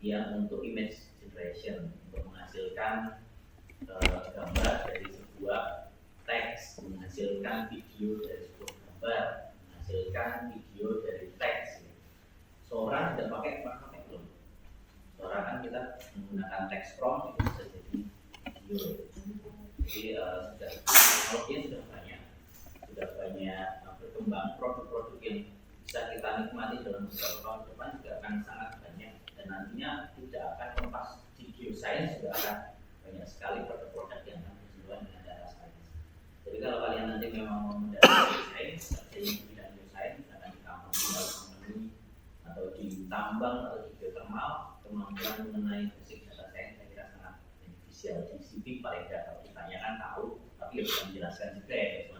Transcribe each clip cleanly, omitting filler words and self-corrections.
yang untuk image generation, untuk menghasilkan gambar dari sebuah teks, menghasilkan video dari sebuah gambar, menghasilkan video dari teks. Suara tidak pakai belum. Suara kan kita menggunakan teks prompt itu bisa jadi video. Jadi sudah teknologinya sudah banyak berkembang, produk-produk yang bisa kita nikmati dalam beberapa tahun depan juga akan sangat banyak, dan nantinya tidak akan lepas di geoscience juga akan banyak sekali produk-produk yang akan bersentuhan dengan data science. Jadi kalau kalian nanti memang mau mendalami geoscience, kerja di bidang geoscience, akan di kampung tinggal company atau di tambang atau di geothermal, kemampuan mengenai basic data science saya kira sangat beneficial. Di CV paling tidak kalau ditanyakan tahu, tapi ya bisa menjelaskan juga ya.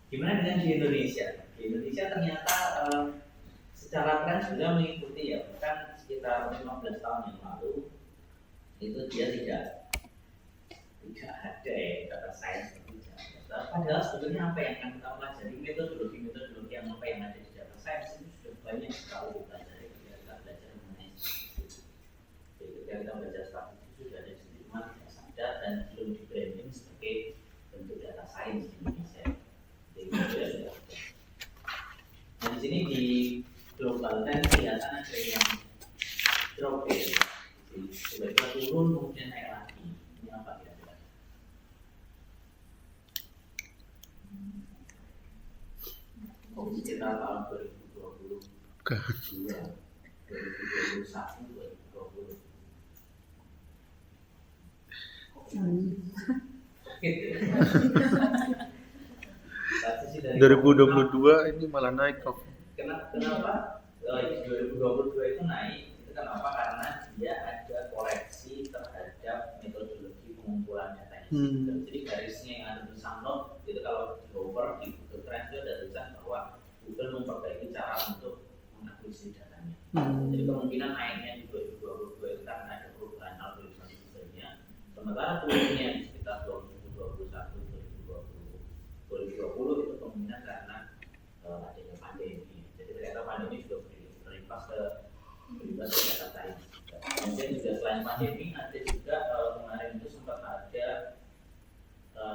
Gimana dengan di Indonesia? Di Indonesia ternyata secara tren sudah mengikuti ya, bahkan sekitar 15 tahun yang lalu itu dia tidak ada ya data science seperti Jakarta. Padahal sebetulnya apa yang akan kita pelajari, metodologi yang apa yang ada di data science itu sudah banyak sekali kita pelajari ketika kita belajar mengenai strategi. Jadi ketika kita belajar strategi sudah ada di situ, cuma tidak sadar dan belum di branding sebagai bentuk data science di Indonesia. Nah di sini di global kan kelihatan ada yang drop ya, tiba-tiba turun kemudian naik lagi. Ini apa kira-kira? Oh, kita tahun 2020, 2021, 2022 ini malah naik kok. Kenapa? 2022 itu naik, itu kenapa? Karena dia ada koreksi terhadap metodologi pengumpulan data. Jadi garisnya yang ada tulisan note itu kalau di hover di Google Trends itu ada tulisan bahwa Google memperbaiki cara untuk mengakuisisi datanya. Jadi kemungkinan naiknya di 2022 itu karena ada perubahan algoritma di Google-nya, sementara turunnya di sekitar 2021, 2020 itu kemungkinan karena adanya pandemi. Jadi ternyata pandemi juga berimbas ke data science. Kemudian juga selain pandemi ada juga kemarin itu sempat ada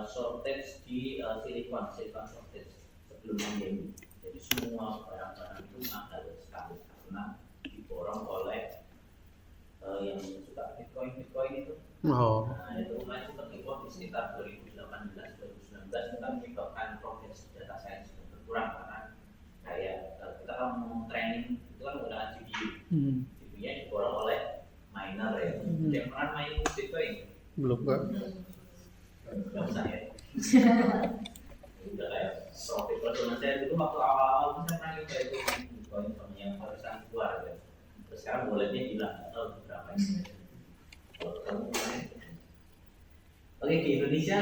shortage di silikon shortage sebelum pandemi. Jadi semua barang-barang itu mahal sekali karena diborong oleh yang suka Bitcoin itu. Nah itu mulai sempat diborong di sekitar 2018-2019 itu kan menyebabkan progres data science berkurang karena kayak kita kalau mau training itu kan menggunakan GPU, GPU-nya diborong oleh miner ya. Yang pernah main Bitcoin? Belum Pak. Nggak usah ya. Udah kayak profit. Kalau saya dulu waktu awal-awal saya pernah nyoba itu Bitcoin sama yang harusan keluar ya. Terus sekarang walletnya hilang, nggak tahu berapa ini. Kalau kamu kemarin. Oke, di Indonesia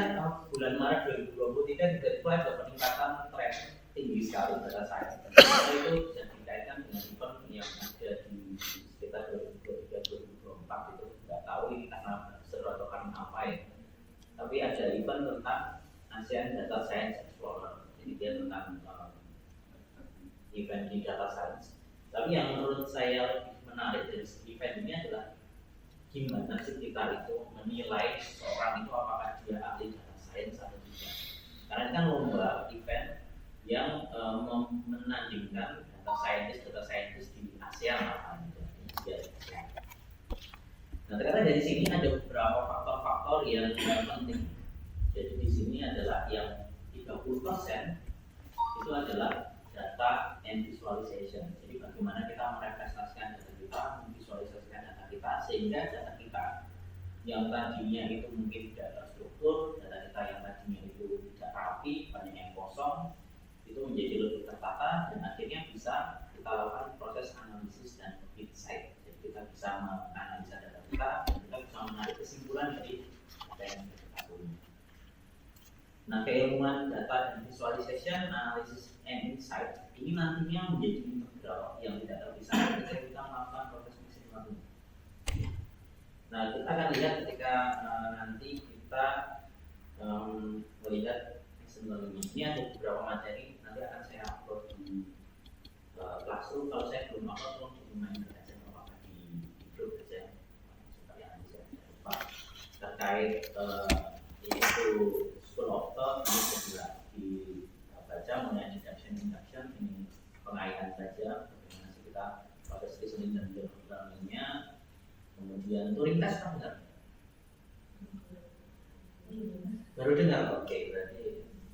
bulan Maret 2023 tiba-tiba ada peningkatan tren tinggi sekali data science. Itu bisa dikaitkan dengan event yang ada di sekitar 2023-2024 itu. Nggak tahu ini karena seru atau karena apa ya. Tapi ada event tentang ASEAN Data Science Explorer. Jadi dia tentang event di data science. Tapi yang menurut saya lebih menarik dari event ini adalah gimana sih kita itu menilai seseorang itu apakah dia ahli data science atau tidak. Karena ini kan lomba event yang menandingkan data scientist di ASEAN lah. Nah ternyata dari sini ada beberapa faktor-faktor yang penting. Jadi di sini adalah yang 30% itu adalah data and visualization. Jadi bagaimana kita merepresentasikan data kita, memvisualisasikan data kita sehingga data kita yang tadinya itu mungkin tidak terstruktur, data kita yang tadinya itu tidak rapi, banyak yang kosong, itu menjadi lebih tertata dan akhirnya bisa kita lakukan proses analisis dan insight. Jadi kita bisa menganalisa data kita dan kita bisa menarik kesimpulan dari data yang kita punya. Nah, keilmuan data dan visualization, analysis and insight ini nantinya menjadi integral yang tidak terpisah ketika kita melakukan proses machine learning. Nah, kita akan lihat ketika nanti kita melihat machine learning ini ada beberapa materi nanti akan saya upload di Classroom. Kalau saya belum upload, tolong dimainkan. terkait yaitu School of Thought ini juga dibaca mengenai induction ini pengairan saja bagaimana sih kita proses listening dan learning-nya. Kemudian Turing test kan benar? Baru dengar, oke, berarti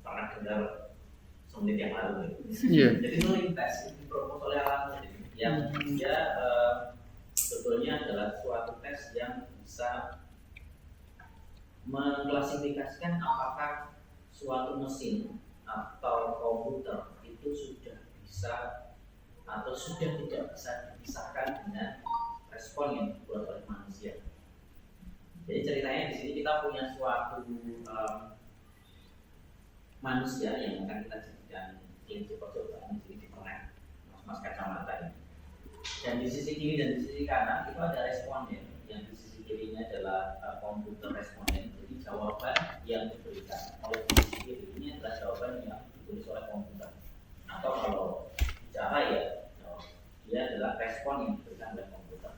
pernah dengar semenit yang lalu. Iya. Jadi Turing test ini dipropos oleh Alan Turing yang dia sebetulnya adalah suatu tes yang bisa mengklasifikasikan apakah suatu mesin atau komputer itu sudah bisa atau sudah tidak bisa dipisahkan dengan respon yang dibuat oleh manusia. Jadi ceritanya di sini kita punya suatu manusia yang akan kita jadikan kelinci percobaan di tengah mas kacamata ini. Dan di sisi kiri dan di sisi kanan itu ada responden. Yang di sisi kirinya adalah komputer responden. Jadi jawaban yang diberikan oleh di sisi kiri ini adalah jawaban yang ditulis oleh komputer. Atau kalau bicara ya dia adalah respon yang diberikan oleh komputer.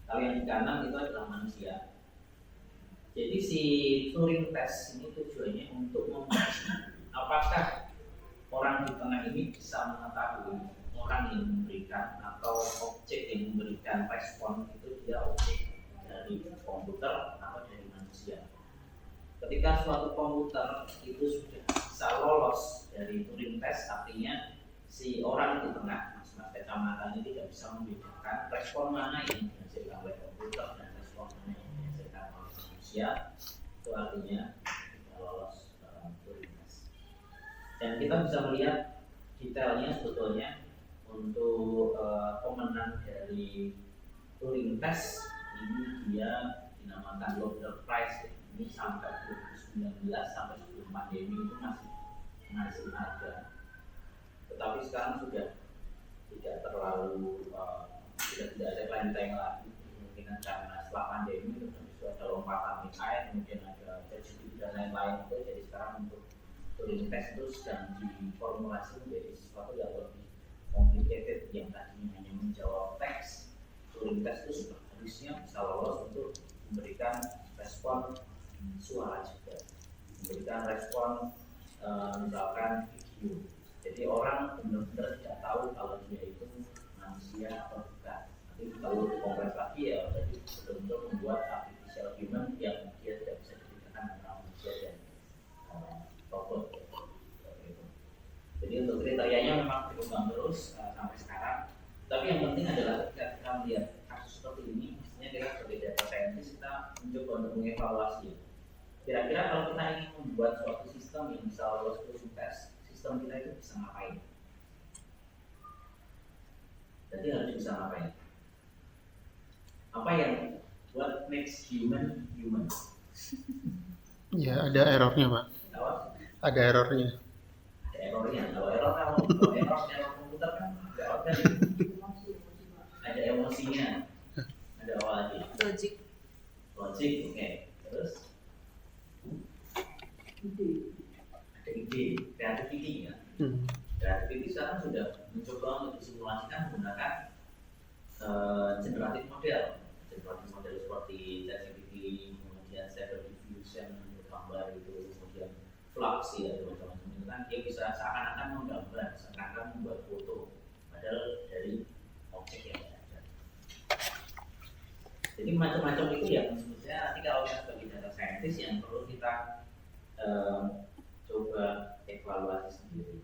Kalau yang di kanan itu adalah manusia. Jadi si Turing test ini tujuannya untuk menguji apakah orang di tengah ini bisa mengetahui orang yang memberikan atau objek yang memberikan respon itu dia objek dari komputer atau dari manusia. Ketika suatu komputer itu sudah bisa lolos dari Turing test, artinya si orang di tengah mas kacamata ini tidak bisa membedakan respon mana yang dihasilkan oleh komputer dan respon mana yang dihasilkan oleh manusia, itu artinya kita lolos dalam Turing test. Dan kita bisa melihat detailnya sebetulnya untuk pemenang dari Turing test ini dia dinamakan Nobel Prize. Ini sampai 2019 sampai sebelum pandemi itu masih ada. Tetapi sekarang sudah tidak terlalu sudah tidak ada kelanjutan lagi, mungkin karena setelah pandemi itu ada lompatan AI, kemudian ada ChatGPT dan lain-lain itu. Jadi sekarang untuk Turing test itu sedang diformulasi menjadi sesuatu yang lebih complicated. Yang tadinya hanya menjawab teks, Turing test itu sudah harusnya bisa lolos untuk memberikan respon suara juga, memberikan respon misalkan video. Jadi orang benar-benar tidak tahu kalau dia itu manusia atau bukan. Tapi kalau kompleks lagi ya jadi betul-betul membuat artificial human yang dia tidak bisa dibedakan antara manusia dan robot. Jadi untuk kriterianya memang berkembang terus sampai sekarang. Tapi yang penting adalah ketika kita melihat kasus seperti ini, misalnya kita sebagai data scientist kita mencoba untuk mengevaluasi. Kira-kira kalau kita ingin membuat suatu sistem yang bisa lolos Turing test, sistem kita itu bisa ngapain? Jadi harus bisa ngapain? Apa yang what makes human human? Ya ada errornya Pak. Apa? Ada errornya. Ada errornya. Kalau error komputer kan nggak organik. Ada emosinya. Ada apa lagi? Logic, Oke. Terus ada ide, kreativiti ya. Kreativiti sekarang sudah mencoba untuk disimulasikan menggunakan generatif model seperti ChatGPT, kemudian Stable Diffusion gambar itu, kemudian Flux ya, teman-teman itu kan dia bisa seakan-akan menggambar, seakan-akan membuat foto, padahal dari objek yang ada. Jadi macam-macam itu ya, maksudnya nanti kalau kita sebagai data scientist yang perlu kita coba evaluasi sendiri.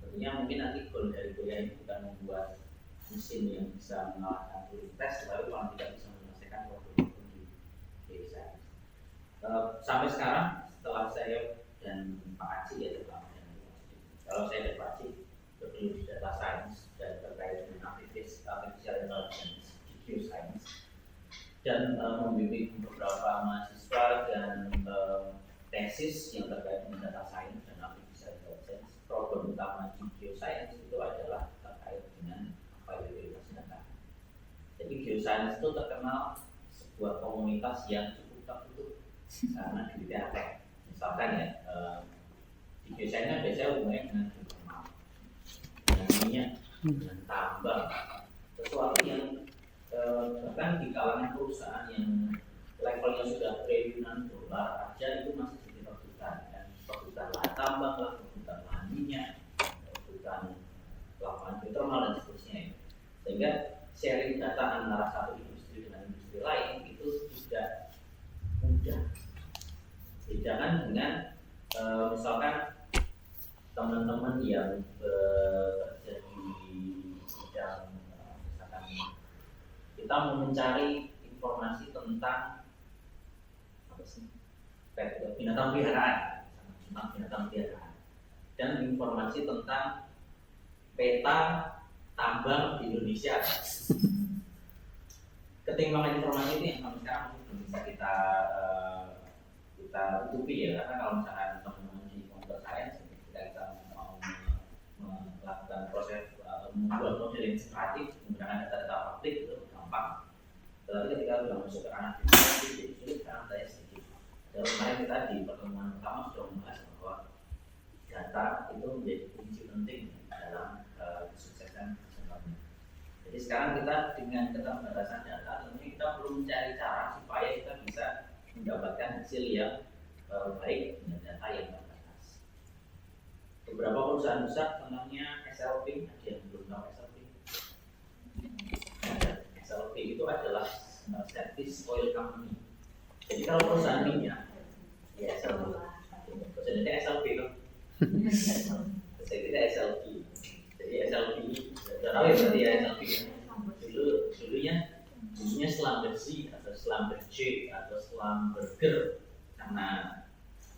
Tentunya mungkin nanti goal dari kuliah ini bukan membuat mesin yang bisa mengalahkan Turing test, lalu kalau tidak bisa menyelesaikan problem itu di desa. Sampai sekarang setelah saya dan Pak Aci ya terutama, kalau saya dan Pak Aci bekerja di data science dan terkait dengan artificial intelligence, GQ science, dan membimbing beberapa mahasiswa dan tesis yang terkait dengan data science dan artificial intelligence. Problem utama GQ science itu adalah terkait dengan availability data. Jadi geoscience itu terkenal sebuah komunitas yang cukup tertutup karena duitnya tech. Misalkan ya di geoscience biasanya hubungannya dengan geothermal, dengan minyak, dengan tambang, sesuatu yang bahkan di kalangan perusahaan yang levelnya sudah triliunan dolar aja itu masih jadi rebutan, kan? Rebutan lahan tambang lah, rebutan lahan minyak, rebutan lapangan geothermal dan seterusnya. Sehingga sharing data antara satu industri dengan industri lain itu tidak mudah. Bedakan dengan misalkan teman-teman yang bekerja di bidang misalkan kita mau mencari informasi tentang apa sih, binatang peliharaan, tentang binatang peliharaan, dan informasi tentang peta tambang di Indonesia. Ketimbangan informasi ini yang sampai sekarang mungkin belum bisa kita tutupi ya, karena kalau misalkan teman-teman di computer science ketika kita mau melakukan proses membuat model administratif menggunakan data-data publik itu gampang. Tetapi ketika sudah masuk ke ranah administratif jadi sulit karena saya sedikit. Dan kemarin kita di pertemuan pertama sudah membahas bahwa data itu menjadi kunci penting dalam kesuksesan sebenarnya. Jadi sekarang kita dengan keterbatasan data, tentunya kita perlu mencari cara supaya kita bisa mendapatkan hasil yang baik dengan data yang terbatas. Beberapa perusahaan besar namanya SLP, ada yang belum tahu SLP? SLP itu adalah Service Oil Company. Jadi kalau perusahaan minyak, ya SLP. Perusahaan SLP loh. Saya kira SLP. Jadi SLP, sudah tahu ya berarti ya SLP. Dulunya selam bersih atau selam bersih atau selam burger, karena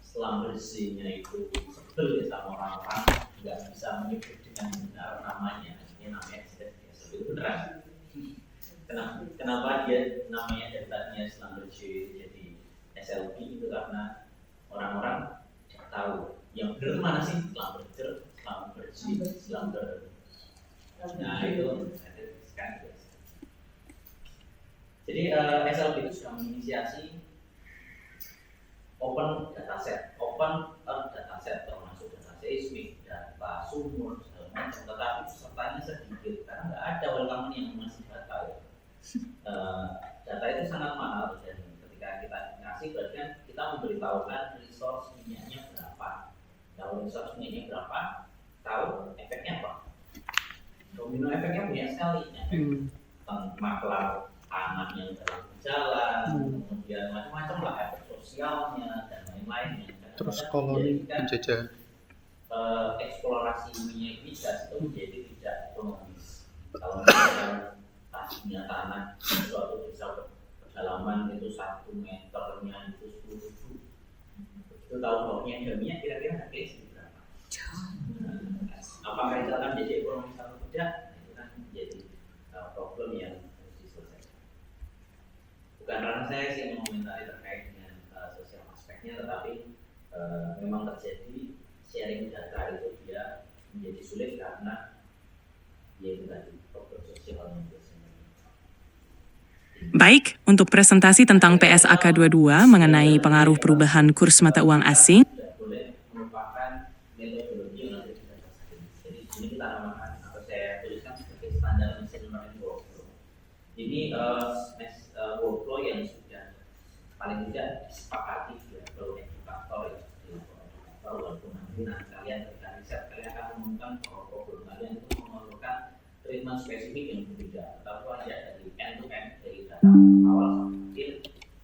selam bersihnya itu sebel ya sama orang-orang, nggak bisa menyebut dengan benar namanya. Ini namanya SLP itu beneran. Kenapa dia namanya dari tadinya selam bersih jadi SLP itu karena orang-orang nggak tahu yang benar mana sih, selam burger, selam bersih, selam burger. Nah itu sekarang. Jadi SLP itu sudah menginisiasi open dataset, termasuk data seismik, data sumur, segala macam. Tetapi pesertanya sedikit karena nggak ada oil company yang mengasih data. Data itu sangat mahal dan ketika kita ngasih berarti kan kita memberitahukan resource minyaknya berapa. Kalau resource minyaknya berapa, tahu efeknya apa? Domino efeknya banyak sekali. Maklar anak yang dalam jalan, kemudian macam-macam lah efek sosialnya dan lain-lainnya. Terus koloni penjajah. Eksplorasi minyak ini gas itu menjadi tidak ekonomis. Kalau misalkan tadinya tanah suatu desa kedalaman itu 1 meternya itu 10.000, itu tahu bawahnya ada minyak kira-kira harganya berapa? Apakah itu akan menjadi ekonomis atau tidak? Itu kan menjadi problem yang bukan ranah saya sih mengomentari terkait dengan sosial aspeknya, tetapi memang terjadi sharing data itu dia menjadi sulit karena ya itu tadi problem sosial yang biasanya. Baik, untuk presentasi tentang PSAK 22 mengenai pengaruh perubahan kurs mata uang asing. Tidak boleh merupakan metodologi yang ada di data science. Jadi ini kita namakan atau saya tuliskan sebagai standar machine learning workflow. Ini workflow yang sudah paling tidak disepakati di level edukator ya, di level edukator walaupun nanti kalian ketika riset kalian akan menemukan bahwa problem kalian itu memerlukan treatment spesifik yang berbeda. Tetapi ada dari end to end, dari data awal sampai akhir,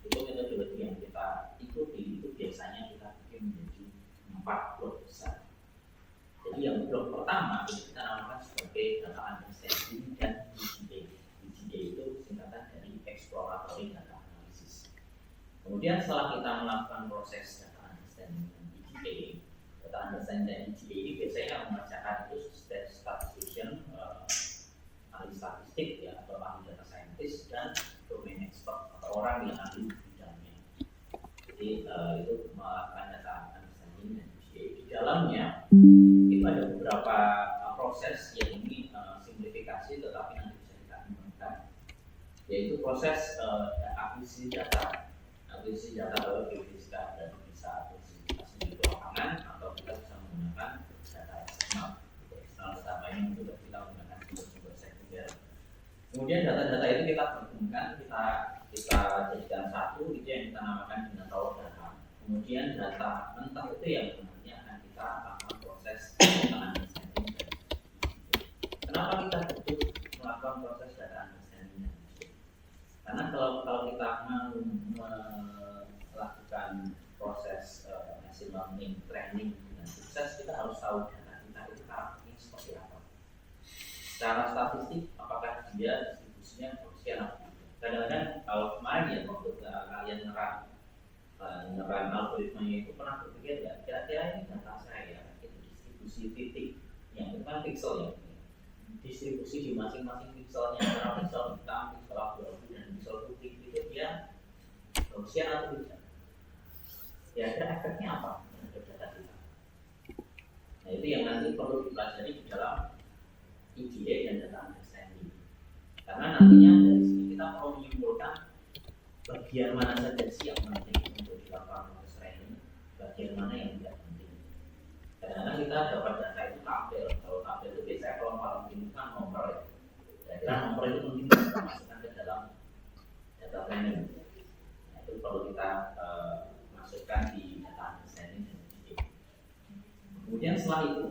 itu metodologi yang kita ikuti itu biasanya kita bikin menjadi 4 blok besar. Jadi yang blok pertama itu kita namakan sebagai data understanding dan EDA. EDA itu singkatan dari exploratory data analysis. Kemudian setelah kita melakukan proses data understanding dan EDA, data understanding dan EDA ini biasanya mengerjakan itu statistician, ahli statistik ya, atau ahli data scientist dan domain expert atau orang yang ahli bidangnya. Jadi itu melakukan data understanding dan EDA. Di dalamnya itu ada beberapa proses yang ini simplifikasi tetapi nanti bisa kita kembangkan, yaitu proses akuisisi data oleh geofisika, dan bisa akuisisi di lapangan atau kita bisa menggunakan data eksternal. Data ini untuk kita menggunakan sumber-sumber sekunder. Kemudian data-data itu kita gabungkan, kita kita jadikan satu, itu yang kita namakan dengan raw data. Kemudian data mentah itu yang nanti akan kita lakukan proses data understanding. Kenapa kita butuh melakukan proses data understanding? Karena kalau kita mau melakukan proses machine learning training dengan sukses, kita harus tahu data kita itu karakternya seperti apa. Secara statistik, apakah dia distribusinya Gaussian atau tidak? Kadang-kadang kalau kemarin ya waktu kalian menerang algoritmanya itu pernah berpikir nggak kira-kira ini data saya itu distribusi titik yang itu kan pixel ya, distribusi di masing-masing pixelnya antara pixel hitam, pixel abu-abu dan pixel putih itu dia Gaussian atau tidak? Ya ada efeknya apa terhadap data kita? Nah itu yang nanti perlu dipelajari di dalam EDA dan data understanding. Karena nantinya dari sini kita perlu menyimpulkan bagian mana saja sih yang penting untuk dilakukan proses training, bagian mana yang tidak penting. Kadang-kadang kita dapat data itu tabel. Kalau tabel itu biasanya kalau paling penting kan nomor ya. Kira-kira nomor itu mungkin kita masukkan ke dalam data training. Nah, itu perlu kita masukkan di data understanding dan EDA. Kemudian setelah itu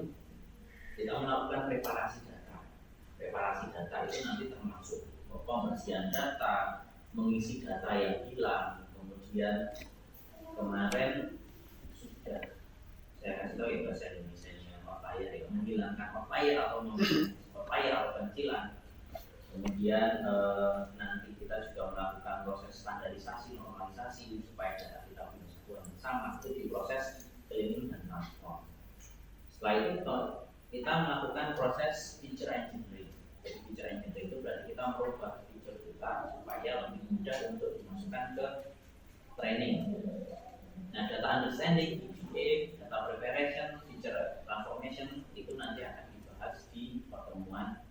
kita melakukan preparasi data. Preparasi data itu nanti termasuk pembersihan data, mengisi data yang hilang, kemudian kemarin sudah saya kasih tahu ya bahasa Indonesia-nya outlier ya, menghilangkan outlier atau outlier atau pencilan. Kemudian nanti kita juga melakukan proses standarisasi, normalisasi supaya data kita punya ukuran sama, itu di proses cleaning dan transform. Setelah itu kita melakukan proses feature engineering. Jadi feature engineering itu berarti kita merubah feature kita supaya lebih mudah untuk dimasukkan ke training. Nah, data understanding, EDA, data preparation, feature transformation itu nanti akan dibahas di pertemuan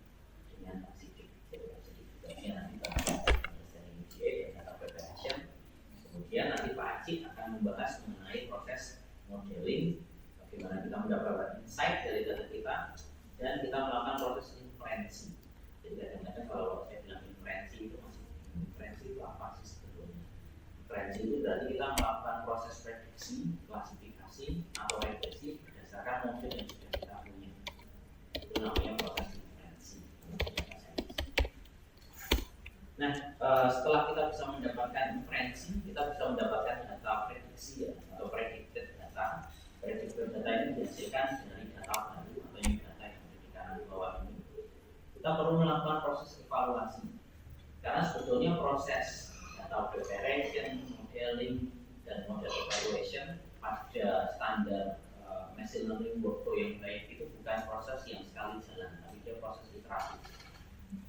dengan Pak Sidik. Jadi tugasnya nanti bahas understanding EDA dan data preparation. Kemudian nanti Pak Acik akan membahas mengenai proses modeling, bagaimana kita mendapatkan insight dari data kita, dan kita melakukan proses inferensi. Jadi kadang-kadang kalau saya bilang inferensi itu masih inferensi itu apa sih sebetulnya? Inferensi itu berarti kita melakukan proses prediksi, klasifikasi atau regresi berdasarkan model yang sudah kita punya. Itu namanya proses inferensi. Nah, setelah kita bisa mendapatkan inferensi, kita bisa mendapatkan data prediksi ya, atau predicted data. Predicted data ini dihasilkan dari data baru atau ini data yang diberikan di bawah ini. Kita perlu melakukan proses evaluasi karena sebetulnya proses data preparation, modeling, dan model evaluation pada standar machine learning workflow yang baik itu bukan proses yang sekali jalan, tapi dia proses iteratif.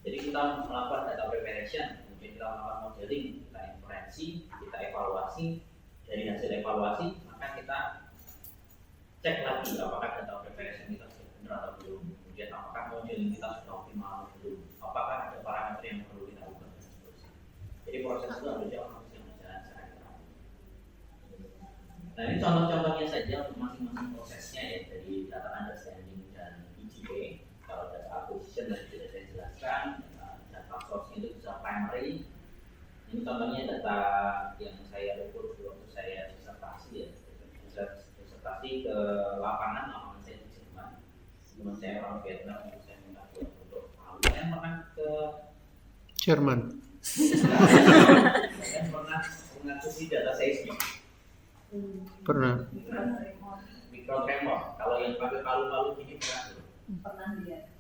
Jadi kita melakukan data preparation, kemudian kita melakukan modeling, kita inferensi, kita evaluasi. Dari hasil evaluasi maka kita cek lagi apakah data preparation kita sudah benar atau belum, kemudian apakah modeling kita sudah optimal atau belum, apakah ada parameter yang perlu kita ubah dan seterusnya. Jadi proses itu harusnya proses yang berjalan secara iteratif. Nah ini contoh-contohnya saja untuk masing-masing prosesnya ya, dari data understanding dan EDA. Kalau data acquisition tadi sudah saya jelaskan, data source itu bisa primary. Ini contohnya data yang saya rekur waktu saya disertasi ya, disertasi ke lapangan saya di Jerman. Teman saya orang Vietnam, saya minta untuk tahu. Saya pernah ke Jerman. Saya pernah mengakuisisi data seismik. Pernah. Mikrotremor. Kalau yang pakai palu-palu gini Pernah lihat.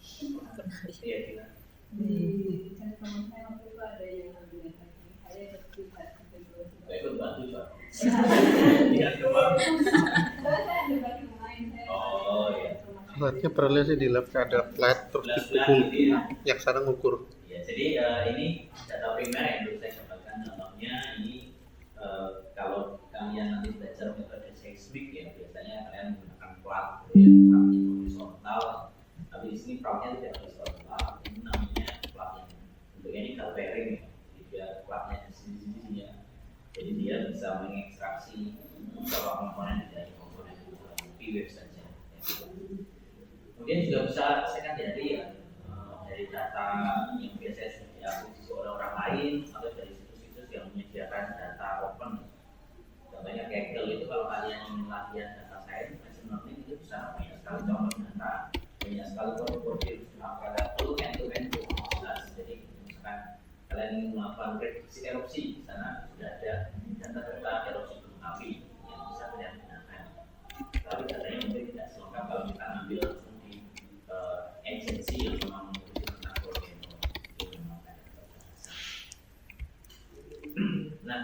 Iya kita. Di teman saya waktu itu ada yang ambil lagi. Saya ikut Saya ikut bantu coba. Saya ada bagi main saya. Oh iya. Alatnya pernah lihat sih di lab ada plat terus dipukul yang sana ngukur. Ya, jadi ini data primer yang perlu saya sampaikan. Contohnya ini kalau kalian nanti belajar metode seismik ya, biasanya kalian menggunakan plat, platnya horizontal. Tapi di sini platnya tidak horizontal. Ini namanya plat yang bentuknya ini galvering ya. Jadi dia platnya di sini ya. Jadi dia bisa mengekstraksi beberapa komponen dari komponen PWave saja. Ya. Kemudian juga bisa secondary ya, dari data yang biasanya sudah diakuisisi oleh orang lain atau dari situs-situs yang punya ingin melakukan prediksi erupsi, di sana sudah ada data-data erupsi gunung api yang bisa kita gunakan. Tapi datanya mungkin tidak selengkap kalau kita ambil langsung di agensi yang memang mengurusi tentang volcano. Nah,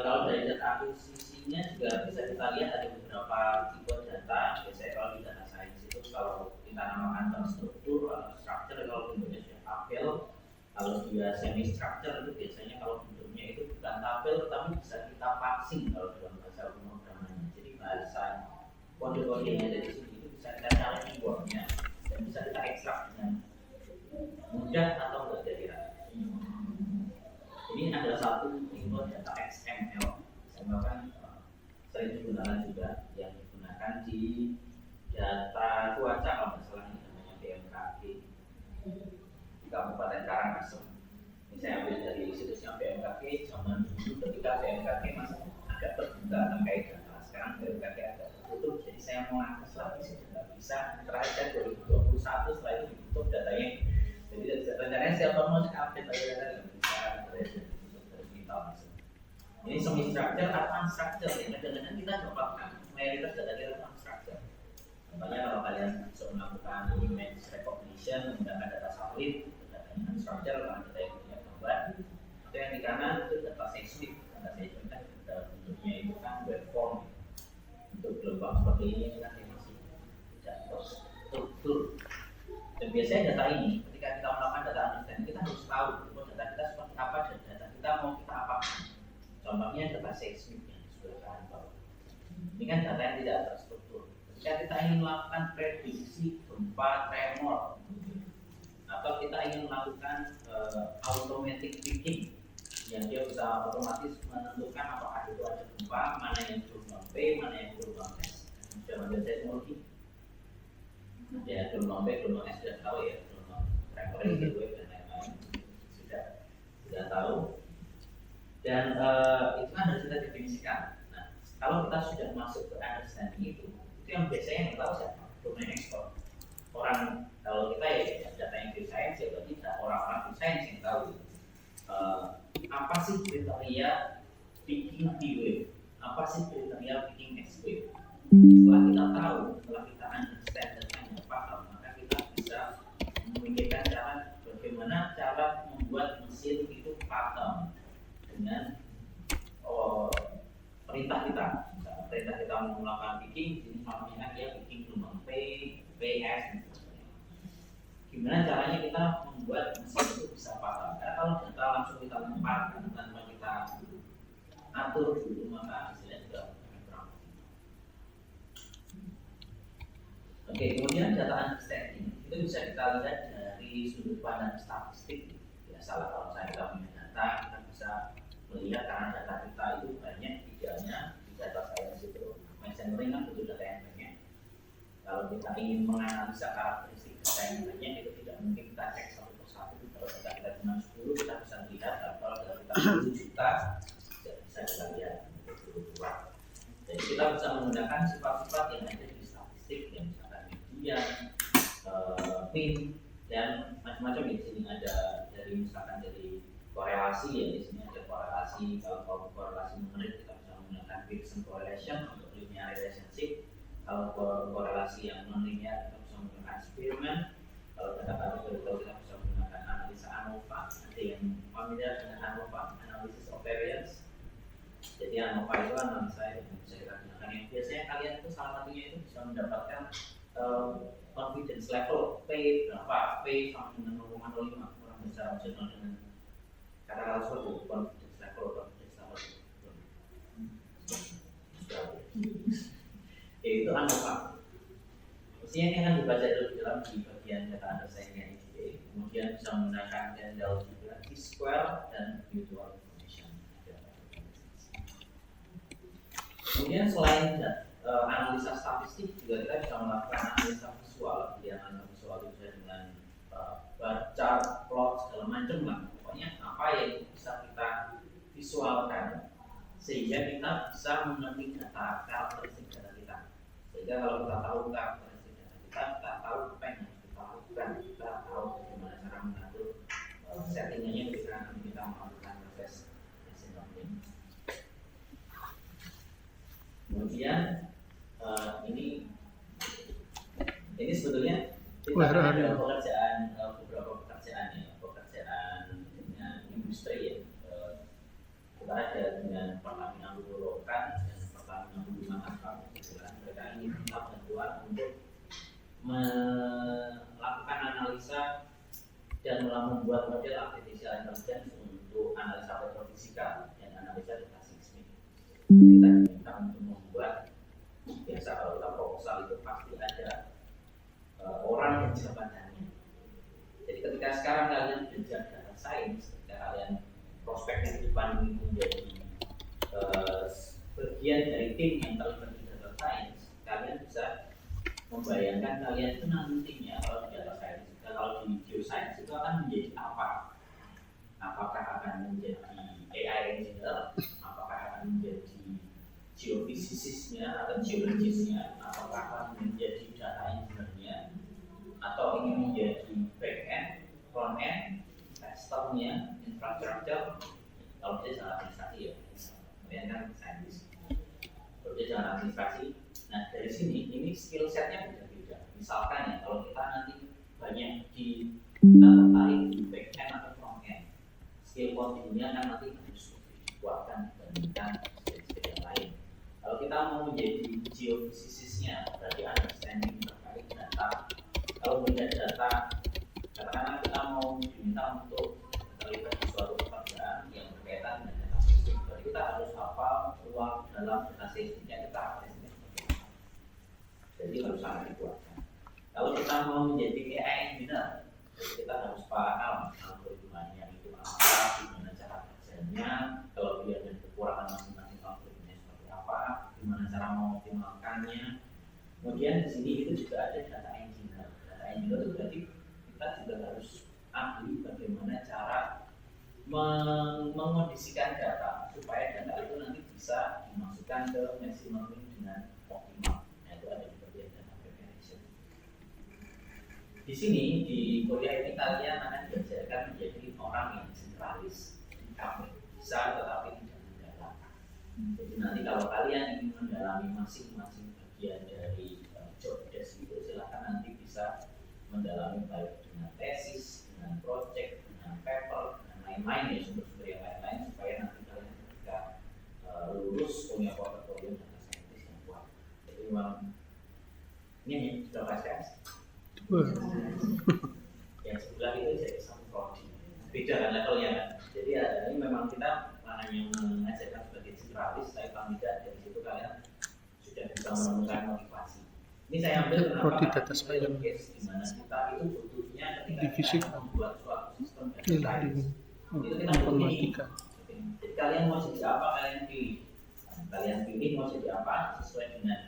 kalau dari data akuisisinya juga bisa kita lihat ada beberapa tipe data. Biasanya kalau di data science itu kalau kita namakan terstruktur atau structure, kalau bentuknya sudah tabel. Kalau dia semi structure itu biasanya kalau bentuknya itu bukan tabel tapi bisa kita parsing kalau dalam bahasa pemrogramannya. Jadi bahasa kode-kode yang ada di sini itu bisa kita cari keywordnya dan bisa kita ekstrak dengan mudah atau enggak kira-kira. Ini adalah satu tipe data XML, misalkan sering digunakan juga yang digunakan di data cuaca kalau nggak salah ini namanya BMKG di Kabupaten Karangasem. Ini saya ambil dari situsnya BMKG zaman dulu ketika BMKG masih agak terbuka terkait data. Sekarang BMKG agak tertutup, jadi saya mau akses lagi sudah nggak bisa. Terakhir 2021 setelah itu ditutup datanya. Jadi rencananya siapa mau update lagi data nggak bisa. Ini semi structure atau unstructure ya, kadang-kadang kita dapatkan mayoritas data kita unstructure. Contohnya kalau kalian bisa melakukan image recognition menggunakan data satelit, datanya unstructure karena data yang punya gambar. Atau yang di kanan itu data seismik, data seismik kan bentuknya itu kan waveform. Untuk gelombang seperti ini kan masih tidak terstruktur. Dan biasanya data ini ketika kita melakukan data understanding kita harus tahu data kita seperti apa dan data kita mau kita apakan. Contohnya data seismik yang sudah kalian tahu. Ini kan data yang tidak terstruktur. Ketika kita ingin melakukan prediksi gempa tremor atau kita ingin melakukan automatic picking yang dia bisa otomatis menentukan apakah itu ada gempa, mana yang gelombang P, mana yang gelombang S. Sudah mengambil seismologi. Ya, gelombang P, gelombang S sudah tahu ya, gelombang tremor, heatwave dan lain-lain sudah tahu. Dan itu kan harus kita definisikan. Nah, kalau kita sudah masuk ke understanding itu yang biasanya yang tahu siapa? Domain expert. Orang kalau kita ya data yang di science ya berarti orang-orang di science yang tahu apa sih kriteria picking P wave, apa sih kriteria picking S wave. Setelah kita tahu, setelah kita understand dan hanya paham, maka kita bisa memikirkan cara bagaimana cara membuat mesin itu paham dengan perintah kita. Misalnya, perintah kita mau melakukan picking, jadi maksudnya dia picking gelombang P, PS, dan sebagainya. Gimana caranya kita membuat mesin itu bisa paham? Karena kalau data langsung kita lempar tanpa kita atur dulu, maka hasilnya juga kurang. Oke, kemudian data understanding itu bisa kita lihat dari sudut pandang statistik. Biasalah kalau kita punya data, kita bisa melihat karena data kita itu banyak, idealnya di data science itu machine learning kan butuh data yang banyak. Kalau kita ingin menganalisa karakteristik data yang banyak itu tidak mungkin kita cek satu persatu. Kalau data kita cuma 10 kita bisa melihat, kalau data kita 10 juta tidak bisa kita lihat. Jadi kita bisa menggunakan sifat-sifat yang ada di statistik yang misalkan median, mean dan macam-macam. Di sini ada dari misalkan dari korelasi ya, di sini ada korelasi. Kalau korelasi numerik kita bisa menggunakan Pearson correlation untuk linear relationship. Kalau korelasi yang non linear kita bisa menggunakan Spearman. Kalau data kategori kita bisa menggunakan analisa ANOVA. Ada yang familiar dengan ANOVA, analysis of variance. Jadi ANOVA itu analisa yang bisa kita gunakan. Yang biasanya kalian itu salah satunya itu bisa mendapatkan confidence level P berapa, P sama dengan 0,05. Orang bicara jurnal dengan kata-kata seperti confidence level. Itu ANOVA. Mestinya ini akan dibaca dulu dalam di bagian data understanding IDA. Kemudian bisa menggunakan Kendall juga, T-square dan mutual information. Kemudian selain analisa statistik juga kita bisa melakukan analisa visual. Di analisa visual itu bisa dengan baca, plot segala macam lah. Pokoknya apa yang bisa kita visualkan sehingga kita bisa mengerti data karakteristik data kita. Sehingga kalau kita tahu karakteristik data kita tahu apa yang harus kita lakukan, kita tahu bagaimana cara mengatur settingannya, bisa Wah, karena ada. ada beberapa pekerjaan ya, pekerjaan dengan industri ya. Kita ada dengan Pertamina Hulu Rokan dan Pertamina Hulu Mahakam. Mereka ingin minta bantuan untuk melakukan analisa dan membuat model artificial intelligence untuk analisa petrofisikal dan analisa data seismik. Kita diminta untuk membuat, biasa kalau kita proposal itu pasti ada orang dan jabatannya. Jadi ketika sekarang kalian belajar data science, ketika kalian prospeknya di depan ini menjadi bagian dari tim yang terlibat di data science, kalian bisa membayangkan kalian itu nantinya kalau di data science, kalau di geoscience itu akan menjadi apa? Apakah akan menjadi AI engineer? Apakah akan menjadi geofisisisnya atau geologisnya? Apakah akan menjadi data engineer-nya? Atau ingin menjadi back end, front end, testernya, infrastructure? Kalau dia jangan administrasi ya, kemudian kan saintis. Kalau dia jangan administrasi, nah dari sini ini skill setnya beda-beda. Misalkan ya kalau kita nanti banyak kita tertarik di back end atau front end, skill codingnya kan nanti harus lebih dikuatkan dibandingkan skill yang lain. Kalau kita mau menjadi geofisisisnya, berarti understanding terkait data. Kalau melihat data, katakanlah kita mau diminta untuk terlibat di suatu pekerjaan yang berkaitan dengan data seismik, berarti kita harus hafal ruang dalam data seismiknya kita aksesnya seperti apa. Jadi harus sangat dikuatkan. Kalau kita mau menjadi AI engineer, kita harus paham algoritmanya itu apa, gimana cara kerjanya, kelebihan dan kekurangan masing-masing algoritmanya seperti apa, gimana cara mengoptimalkannya. Kemudian di sini itu juga ada data engineer. Data engineer itu berarti kita juga harus ahli bagaimana cara mengkondisikan data supaya data itu nanti bisa dimasukkan ke machine learning dengan optimal. Nah, itu ada di bagian data preparation. Di sini di kuliah ini kalian akan diajarkan menjadi orang yang generalis, bisa tetapi tidak mendalam. Jadi nanti kalau kalian ingin mendalami masing-masing bagian dari job desk itu, silakan nanti bisa mendalami baik dengan tesis, dengan project, dengan paper, dan lain-lain ya, sumber-sumber yang lain-lain supaya nanti kalian ketika lulus punya portfolio data scientist yang kuat. Jadi memang ini berapa SKS? Yang sebelah itu jadi satu prodi, beda kan levelnya kan. Jadi ini memang kita hanya mengajarkan sebagai generalis, tapi paling tidak dari situ kalian sudah bisa menemukan motivasi. Ini saya ambil prodi kenapa data science case di mana kita itu butuhnya ketika divisi kita membuat suatu sistem data di science. Itu kita informatika. Jadi kalian mau jadi apa, kalian pilih. Kalian pilih mau jadi apa sesuai dengan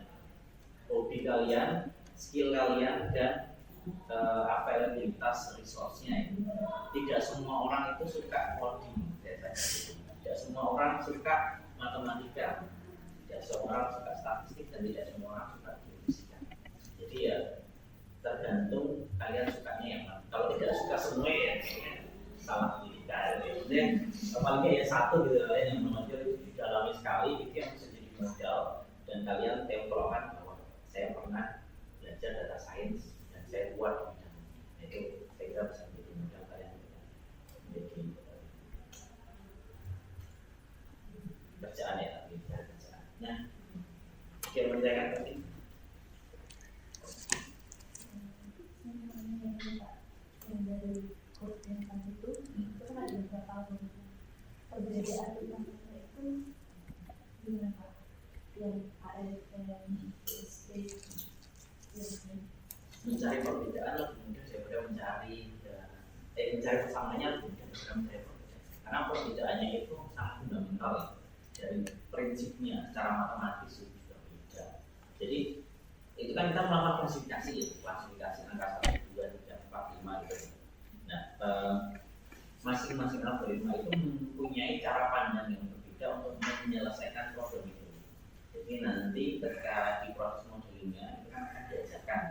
hobi kalian, skill kalian, dan availabilitas resource-nya. Tidak semua orang itu suka coding, tidak semua orang suka matematika, tidak semua orang suka statistik, dan tidak semua orang suka geofisika. Jadi ya tergantung kalian sukanya yang mana. Kalau tidak suka semua ya salah pilih kalian. Apalagi ya satu gitu kalian yang menonjol itu didalami sekali, itu yang bisa jadi modal dan kalian tempelkan bahwa saya pernah belajar data science dan saya kuat di bidang itu. Saya kira bisa menjadi modal kalian menjadi kerjaan ya, tapi kerjaan. Nah, kira mengerjakan penting. Yang dari kurs yang tadi itu kan ada beberapa perbedaan antara itu gimana Pak? Yang ASN, space, mencari perbedaan lebih mudah daripada mencari persamanya lebih mudah daripada mencari perbedaan. Karena perbedaannya itu sangat fundamental ya. Dari prinsipnya secara matematis itu sudah beda. Jadi itu kan kita melakukan klasifikasi ya, klasifikasi angka 1, 2, 3, 4, 5 gitu. Nah, masing-masing algoritma itu mempunyai cara pandang yang berbeda untuk menyelesaikan problem itu. Jadi nanti ketika di proses modelingnya itu kan akan diajarkan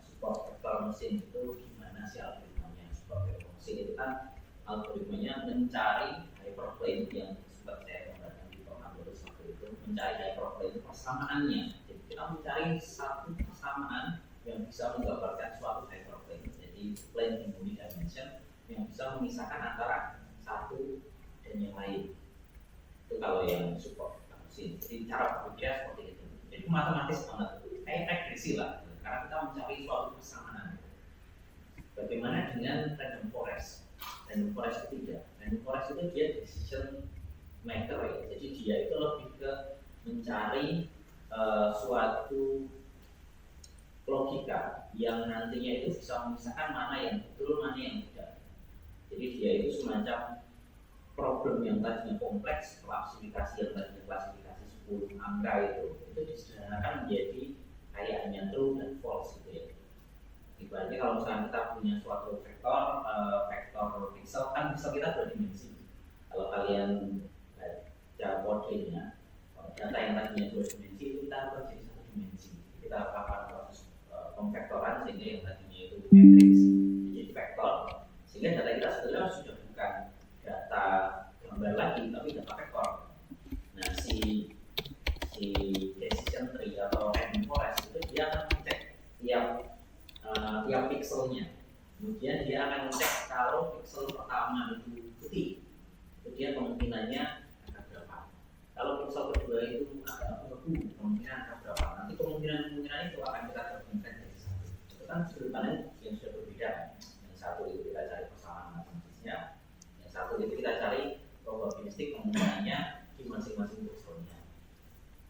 support vector mesin itu gimana sih algoritmanya. Support vector mesin itu kan algoritmanya mencari hyperplane yang seperti saya gambarkan di Prometheus waktu itu, mencari hyperplane persamaannya. Jadi kita mencari satu persamaan yang bisa menggambarkan suatu hyperplane. Jadi plane in unidimension yang bisa memisahkan antara satu dan yang lain. Itu kalau yang support mesin. Jadi cara berpikirnya seperti itu. Jadi matematis banget, kayak regresi lah. Karena kita mencari suatu persamaan. Bagaimana dengan random forest? Random forest itu tidak. Random forest itu dia decision maker ya. Jadi dia itu lebih ke mencari suatu logika yang nantinya itu bisa memisahkan mana yang betul, mana yang tidak. Jadi dia itu semacam problem yang tadinya kompleks, klasifikasi yang tadinya klasifikasi 10 angka itu disederhanakan menjadi kayak hanya true dan false gitu ya. Ibaratnya kalau misalnya kita punya suatu vektor, vektor pixel kan pixel kita dua dimensi. Kalau kalian baca kodenya, data yang tadinya dua dimensi itu kita ubah jadi satu dimensi. Kita lakukan proses pemvektoran sehingga yang tadinya itu matrix menjadi vektor, sehingga data kita sebenarnya sudah bukan data gambar lagi tapi data vektor. Nah si decision tree atau random forest itu dia akan mengecek tiap pixelnya. Kemudian dia akan ngecek kalau pixel pertama itu putih, itu dia kemungkinannya akan berapa. Kalau pixel kedua itu agak abu-abu, kemungkinan akan berapa. Nanti kemungkinan itu akan kita gabungkan dari satu. Itu kan sudut-pandang yang sudah berbeda. Yang satu itu kita cari persamaan matematisnya, yang satu itu kita cari probabilistik kemungkinannya di masing-masing pixelnya.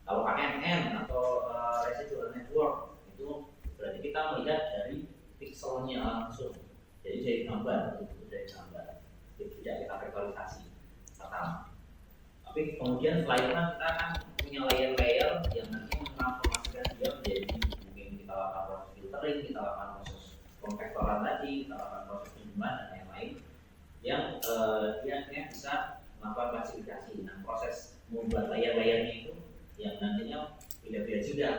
Kalau KMN atau residual network itu berarti kita melihat dari pixelnya langsung, jadi dari gambar, dari gambar, jadi tidak kita vektorisasi pertama. Tapi kemudian setelah itu kita akan punya layer-layer yang nanti mentransformasikan dia menjadi mungkin kita lakukan proses filtering, kita lakukan proses konvektoran tadi, kita lakukan proses penjumlahan dan lain-lain yang dia akhirnya bisa melakukan klasifikasi. Nah proses membuat layer-layernya itu yang nantinya beda-beda juga.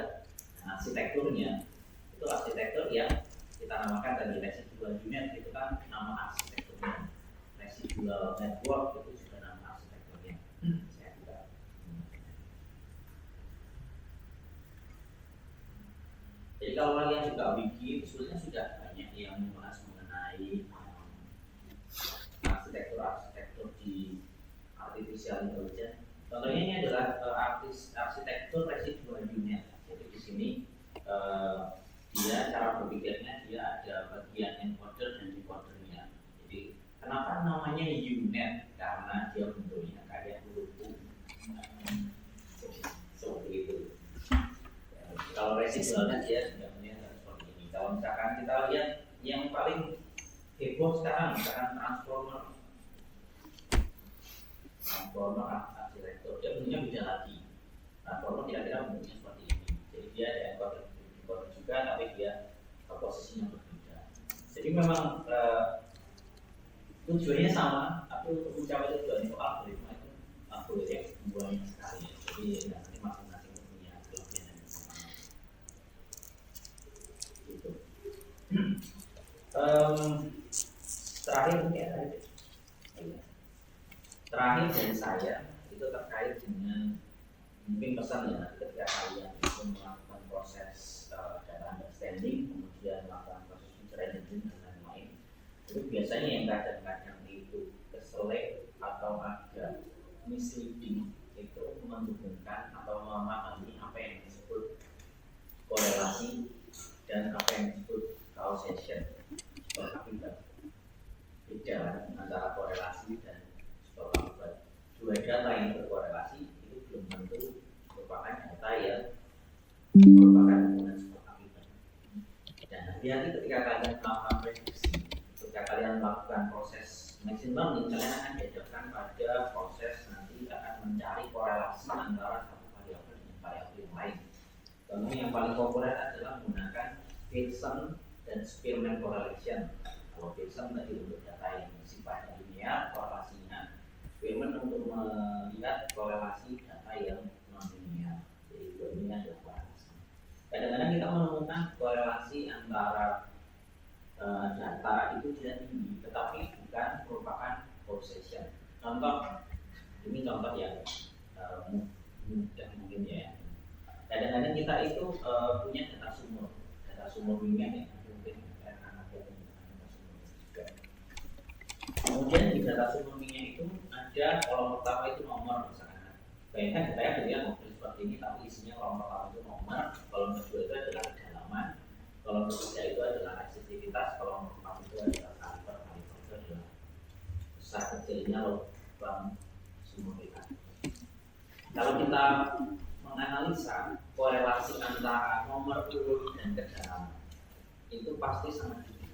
Nah, arsitekturnya itu arsitektur yang kita namakan tadi residual unit, itu kan nama arsitekturnya. Residual network itu juga nama arsitekturnya. Saya juga. Jadi kalau kalian juga wiki, sebenarnya sudah banyak yang membahas mengenai arsitektur di artificial intelligence. Contohnya ini adalah arsitektur residual unit. Jadi di sini dia cara berpikirnya dia ada bagian encoder dan decodernya. Jadi kenapa namanya unit? Karena dia bentuknya kayak huruf U. Seperti itu. Kalau residualnya dia bentuknya seperti ini. Kalau misalkan kita lihat yang paling heboh sekarang, misalkan transformer arsitektur, dia bentuknya beda lagi. Transformer kira-kira bentuknya seperti ini. Jadi dia ada encoder juga, tapi dia posisinya berbeda. Jadi memang tujuannya sama, tapi untuk mencapai tujuan itu algoritma itu banyak sekali. Jadi nanti masing-masing punya kelebihan dan kekurangan. Gitu. Terakhir mungkin terakhir dari saya itu terkait dengan mungkin pesan ya ketika kalian itu melakukan proses data understanding, kemudian melakukan proses feature engineering dan lain-lain, itu biasanya yang kadang-kadang itu keselek atau agak misleading itu menghubungkan atau memahami apa yang disebut korelasi dan apa yang disebut causation atau akibat. Beda antara korelasi dan sebab akibat. Dua data yang berkorelasi itu belum tentu merupakan data yang merupakan hubungan sebab akibat. Dan hati-hati ketika kalian melakukan prediksi, ketika kalian melakukan proses machine learning, kalian akan dihadapkan pada proses nanti akan mencari korelasi antara satu variabel dengan variabel yang lain. Contoh yang paling populer adalah menggunakan Pearson dan Spearman correlation. Kalau Pearson tadi untuk data yang sifatnya linear korelasinya, Spearman untuk melihat korelasi data yang non-linear. Jadi ini adalah korelasi. Kadang-kadang kita menemukan korelasi antara data itu tidak tinggi, tetapi bukan merupakan causation. Contoh, ini contoh yang mudah mungkin ya. Kadang-kadang kita itu punya data sumur sumur minyak ya, mungkin anak-anak yang juga. Kemudian di data sumber minyak itu ada kolom pertama itu nomor misalkan. Bayangkan saya dengan mobil seperti ini tapi isinya kolom pertama itu nomor, kolom kedua itu adalah kedalaman, kolom ketiga itu adalah resistivitas, kolom keempat itu adalah kaliber itu adalah besar kecilnya lubang sumur kita. Kalau kita menganalisa korelasi antara nomor urut dan kedalaman itu pasti sangat tinggi.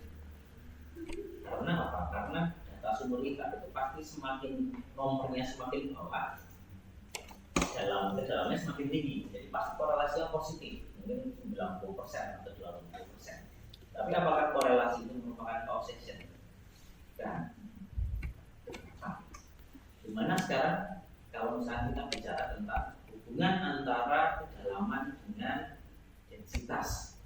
Karena apa? Karena data sumur kita itu pasti semakin nomornya semakin bawah, kedalamannya semakin tinggi. Jadi pasti korelasinya positif, mungkin 90% atau 80%. Tapi apakah korelasi itu merupakan causation? Kan? Dimana sekarang kalau misalnya kita bicara tentang hubungan antara kedalaman dengan densitas,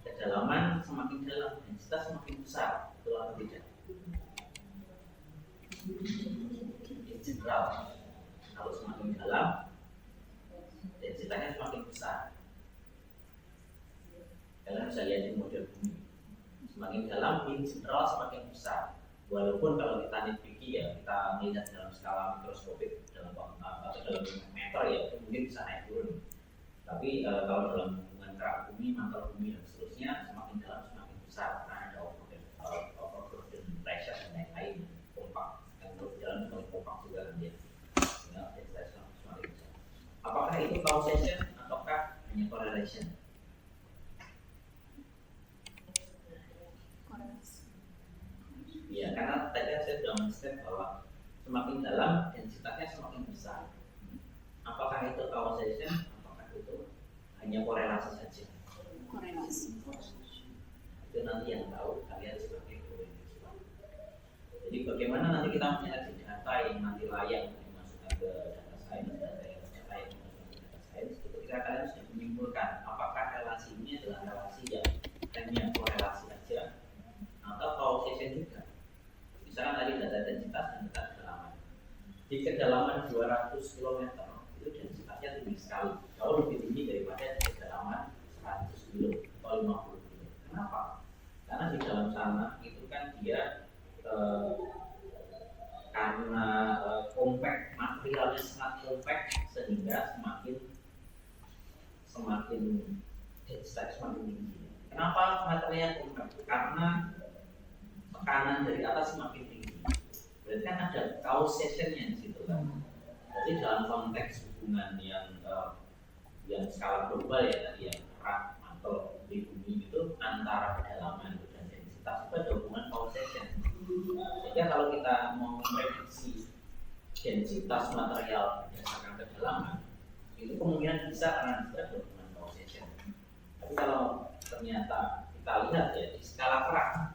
kedalaman semakin dalam, densitas semakin besar, betul atau tidak? In general, kalau semakin dalam, densitasnya semakin besar. Kalian bisa lihat di model bumi, semakin dalam, in general semakin besar. Walaupun kalau kita nitpicky ya, kita melihat dalam skala mikroskopik dalam atau dalam meter ya, itu mungkin bisa naik turun. Tapi kalau dalam hubungan kerak bumi, mantel bumi dan seterusnya, semakin dalam semakin besar karena ada overburden pressure dan lain-lain, kompak. Dan kalau dalam semakin kompak juga kan dia, sehingga densitas semakin besar. Apakah itu causation ataukah hanya correlation? Ya, karena tadi saya sudah men-state bahwa semakin dalam densitasnya semakin besar. Apakah itu causation? Apakah itu hanya korelasi saja? Korelasi. Itu nanti yang tahu kalian sebagai guru mahasiswa. Jadi bagaimana nanti kita mencari data yang nanti layak untuk dimasukkan ke data science, data yang layak dimasukkan ke data science, ketika kalian sudah menyimpulkan apakah relasi ini adalah relasi yang hanya korelasi saja atau causation juga. Misalnya tadi data densitas dan data kedalaman. Di kedalaman 200 km itu densitasnya tinggi sekali, jauh lebih tinggi daripada di kedalaman 100 km atau 50 km. Kenapa? Karena di dalam sana itu kan dia karena compact, materialnya sangat compact sehingga semakin densitas semakin tinggi. Kenapa materialnya compact? Karena tekanan dari atas semakin tinggi. Berarti kan ada causation-nya di situ kan. Jadi dalam konteks hubungan yang skala global ya tadi yang kerak mantel di bumi itu antara kedalaman dan densitas itu ada hubungan causation. Sehingga kalau kita mau memprediksi densitas material berdasarkan kedalaman itu kemungkinan bisa karena ada hubungan causation. Tapi kalau ternyata kita lihat ya di skala kerak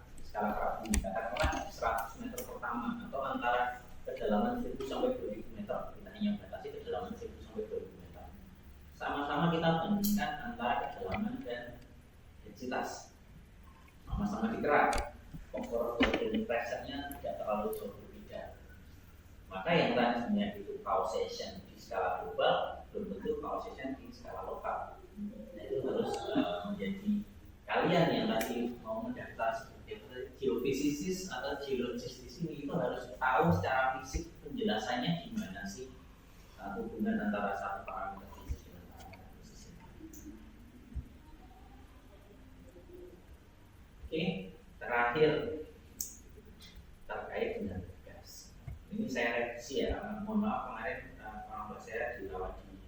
bumi, katakanlah 100 meter pertama atau antara kedalaman 1000 sampai 2000 meter, kita hanya batasi kedalaman 1000 sampai 2000 meter. Sama-sama kita bandingkan antara kedalaman dan densitas, sama-sama dikerak, overburden pressure-nya tidak terlalu jauh berbeda. Maka yang tadinya itu causation di skala global belum tentu causation di skala lokal. Nah, itu harus menjadi kalian yang tadi mau mendaftar geofisisis atau geologis di sini itu harus tahu secara fisik penjelasannya gimana sih hubungan antara satu parameter fisik dengan parameter fisik. Oke, terakhir terkait dengan gas. Ini saya revisi ya, mohon maaf kemarin orang tua saya dirawat di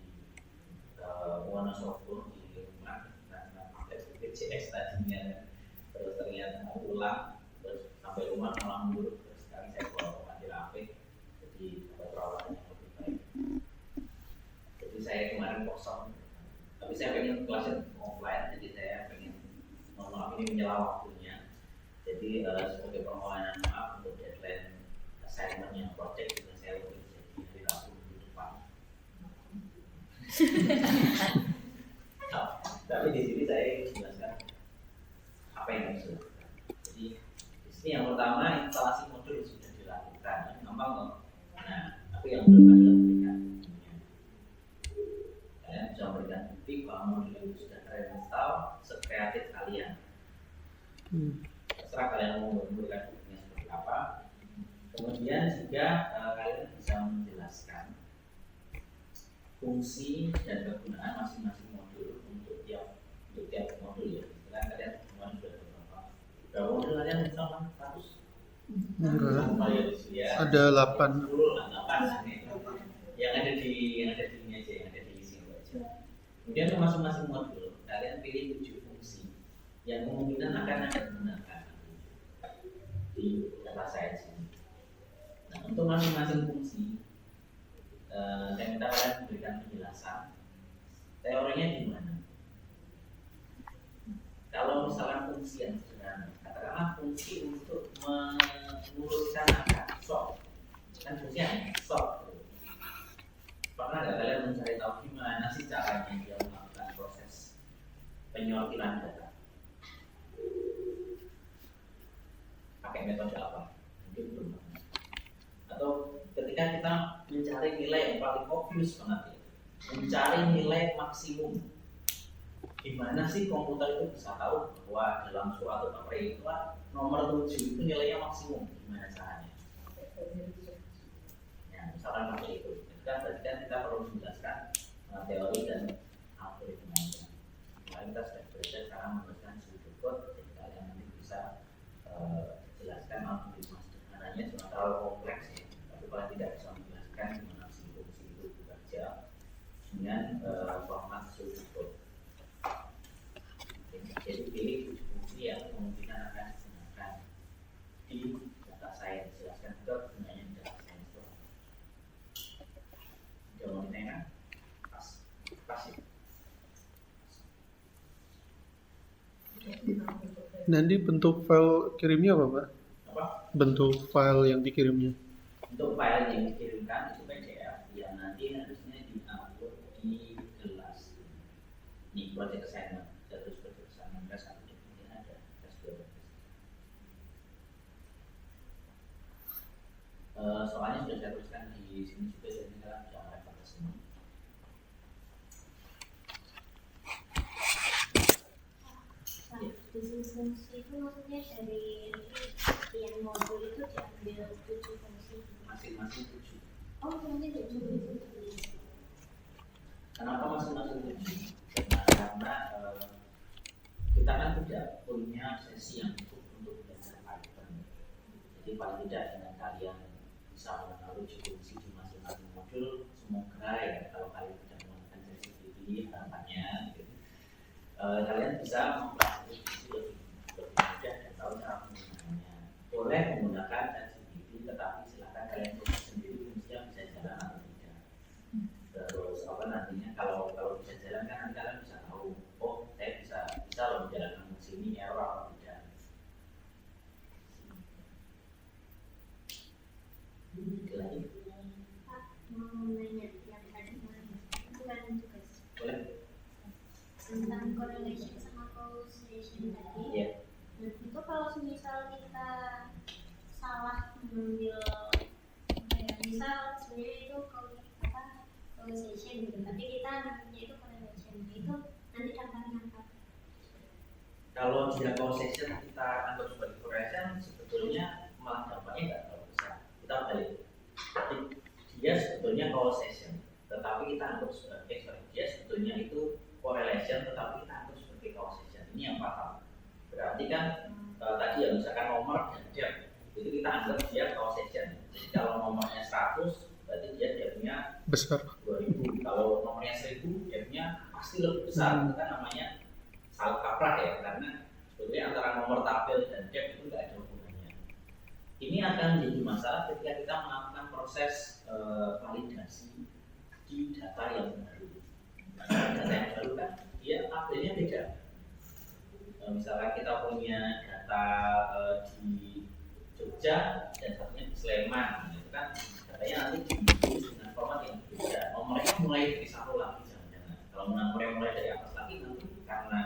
Wonosobo di rumah karena pakai BPJS tadinya, terus ternyata ulang. Terus sampai rumah malah memburuk, terus sekali saya bawa ke panti rapid, jadi ada perawatan yang lebih baik. Jadi saya kemarin kosong, tapi saya pengen kelasnya offline, jadi saya pengen mohon maaf ini menyela waktunya. Jadi sebagai permohonan maaf untuk deadline assignment yang project juga saya lebih jadi hari Rabu minggu depan. Tapi di sini saya jelaskan apa yang harus dilakukan. Jadi ini yang pertama, instalasi modul sudah dilakukan, gampang kok. Nah, tapi yang belum adalah memberikan buktinya. Kalian bisa memberikan bukti bahwa modul itu sudah terinstall, kreatif kalian. Hmm. Terserah kalian mau memberikan buktinya seperti apa. Kemudian juga kalian bisa menjelaskan fungsi dan kegunaan masing-masing modul untuk tiap modul ya. Misalkan kalian semua sudah berapa modul kalian sama 100? Enggak. Ya, Ada 8. 10 lah, 8 yang ada di ini aja, yang ada di sini aja. Kemudian untuk masing-masing modul kalian pilih 7 fungsi yang kemungkinan akan anda gunakan di data science ini. Nah, untuk masing-masing fungsi saya minta kalian memberikan penjelasan teorinya di mana. Kalau misalkan fungsi yang sederhana, katakanlah fungsi untuk mengurutkan angka SOP, kan fungsinya SOP. Pernah nggak kalian mencari tahu gimana sih caranya dia melakukan proses penyortiran data? Pakai metode apa? Mungkin belum pernah. Atau ketika kita mencari nilai yang paling obvious banget ya, mencari nilai maksimum, gimana sih komputer itu bisa tahu bahwa dalam suatu array itu nomor 7 itu nilainya maksimum? Gimana caranya? Ya, misalkan pakai itu kan berarti kan kita perlu menjelaskan teori dan algoritmanya. Kemarin kita sudah belajar cara menuliskan pseudo code, jadi kalian nanti bisa jelaskan algoritma sederhananya, cuma terlalu kompleks ya, tapi paling tidak bisa menjelaskan gimana fungsi itu bekerja dengan format pseudo code. Jadi pilih fungsi yang kemungkinan akan digunakan di data science, jelaskan juga gunanya di data science itu. Jangan ditanya, pas ya. Nanti bentuk file kirimnya apa, Pak? Apa? Bentuk file yang dikirimnya. Untuk file yang dikirimkan itu PDF yang nanti harusnya diupload di kelas. Ini project assignment, terus project assignment kelas 1 mungkin ada, kelas 2. Soalnya sudah saya tuliskan di sini juga, jadi kalian bisa merefer semua. Fungsi itu maksudnya dari yang modul itu diambil 7 fungsi. Masing-masing 7. Oh, fungsi 7. Kenapa masing-masing 7? Karena kita kan tidak punya sesi yang cukup untuk belajar Python. Jadi paling tidak dengan kalian bisa mengenal 7 fungsi di masing-masing modul, semoga ya kalau kalian tidak melakukan sesi ini harapannya gitu, kalian bisa mempelajari fungsi lebih mudah dan tahu cara penggunaannya. Boleh menggunakan ChatGPT, tetapi silakan kalian coba sendiri fungsinya bisa jalan atau tidak. Terus apa nantinya kalau bisa jalan kan nanti kalian bisa tahu, oh saya bisa loh menjalankan fungsi ini error atau tidak. Lagi? Pak, mau nanya yang tadi bukan tugas. Boleh? Tentang correlation sama causation tadi. Iya. Nah, itu kalau misal kita salah mengambil misal sebenarnya itu causation gitu, tapi kita namanya itu correlation. Nah, itu nanti dampaknya apa? Kalau dia causation kita anggap sebagai correlation, sebetulnya malah dampaknya nggak terlalu besar. Kita balik. Dia sebetulnya causation, tetapi kita anggap sebagai dia sebetulnya itu correlation, tetapi kita anggap sebagai causation. Ini yang fatal. Berarti kan tadi ya misalkan nomor dan depth itu kita anggap dia causation. Jadi kalau nomornya 100 berarti dia depthnya Besar. 2000. Kalau nomornya 1000 depthnya pasti lebih besar. Itu kan namanya salah kaprah ya, karena sebetulnya antara nomor tabel dan depth itu nggak ada hubungannya. Ini akan menjadi masalah ketika kita melakukan proses validasi di data yang baru. Data yang baru kan dia tabelnya beda. Misalkan kita punya data di Jogja dan satunya di Sleman, itu kan datanya nanti ditulis dengan format yang berbeda. Nomornya mulai dari 1 lagi jangan-jangan. Kalau nomornya mulai dari atas lagi nanti karena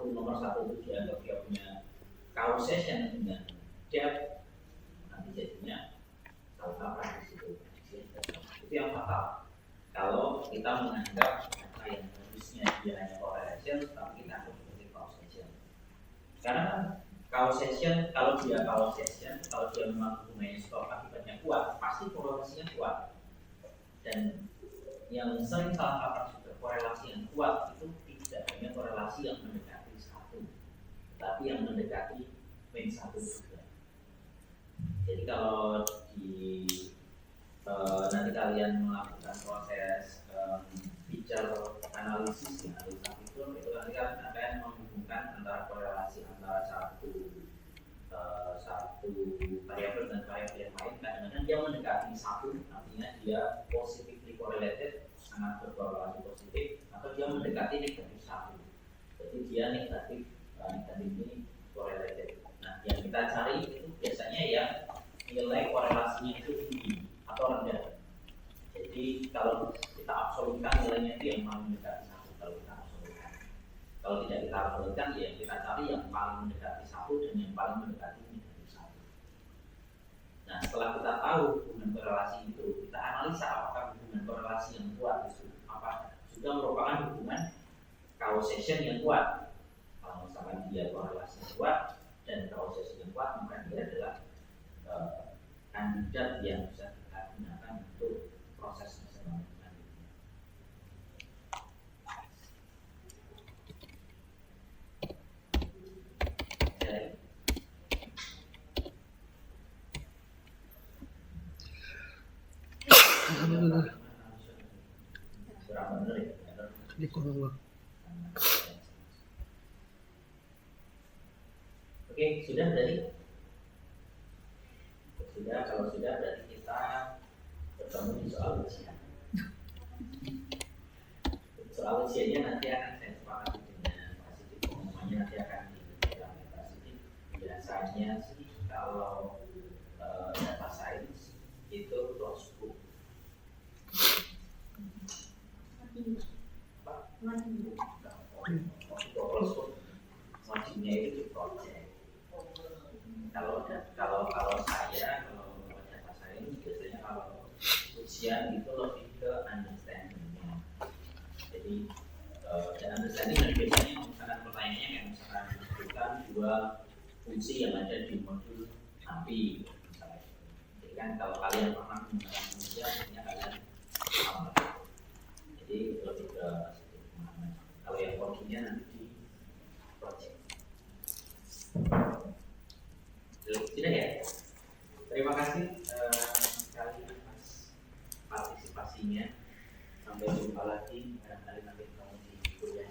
nomor satu itu dianggap dia punya causation dengan depth, nanti jadinya salah kaprah di situ. Itu yang fatal. Kalau kita menganggap data yang harusnya dia hanya correlation, tapi kita anggap sebagai causation. Karena kalau dia memang hubungannya stop akibatnya kuat, pasti korelasinya kuat. Dan yang sering salah kaprah juga, korelasi yang kuat itu tidak hanya korelasi yang mendekati 1, tapi yang mendekati min 1 juga. Jadi kalau nanti kalian melakukan proses feature analisis ya, analisa fitur, itu nanti kalian akan menghubungkan antara korelasi antara satu variabel dan variabel yang lain. Kadang-kadang dia mendekati 1, artinya dia positively correlated, sangat berkorelasi positif, atau dia mendekati negatif 1, jadi dia negatif ini correlated. Nah, yang kita cari itu biasanya ya nilai korelasinya itu tinggi atau rendah. Jadi kalau kita absolutkan nilainya itu yang paling mendekati 1, kalau kita absolutkan. Kalau tidak kita absolutkan, ya kita cari yang paling mendekati 1 dan yang paling mendekati negatif 1. Nah, setelah kita tahu hubungan korelasi itu, kita analisa apakah hubungan korelasi yang kuat itu apa juga merupakan hubungan causation yang kuat. Kalau misalkan dia korelasi yang kuat dan causation yang kuat, maka dia adalah kandidat yang bisa kita gunakan untuk proses measurement selanjutnya. Alhamdulillah. Berapa benar ya? Di kolom. Oke, sudah tadi? Sudah, kalau sudah berarti kita bertemu di soal ujian. Soal ujiannya nanti akan saya sepakati dengan Pak Sidik, pengumumannya nanti akan diberikan oleh Pak Sidik. Biasanya sih kalau data science itu close book. Wajibnya itu di project. Kalau saya data science biasanya kalau ujian itu lebih ke understanding-nya. Jadi dan understanding dan biasanya misalkan pertanyaannya yang misalkan menentukan 2 fungsi yang ada di modul API misalnya. Jadi kan kalau kalian pernah menggunakan ujian, biasanya kalian paham. Jadi lebih ke kalau yang codingnya nanti di project. Sudah ya? Terima kasih sekali atas partisipasinya. Sampai jumpa lagi. Nanti ketemu di kuliah.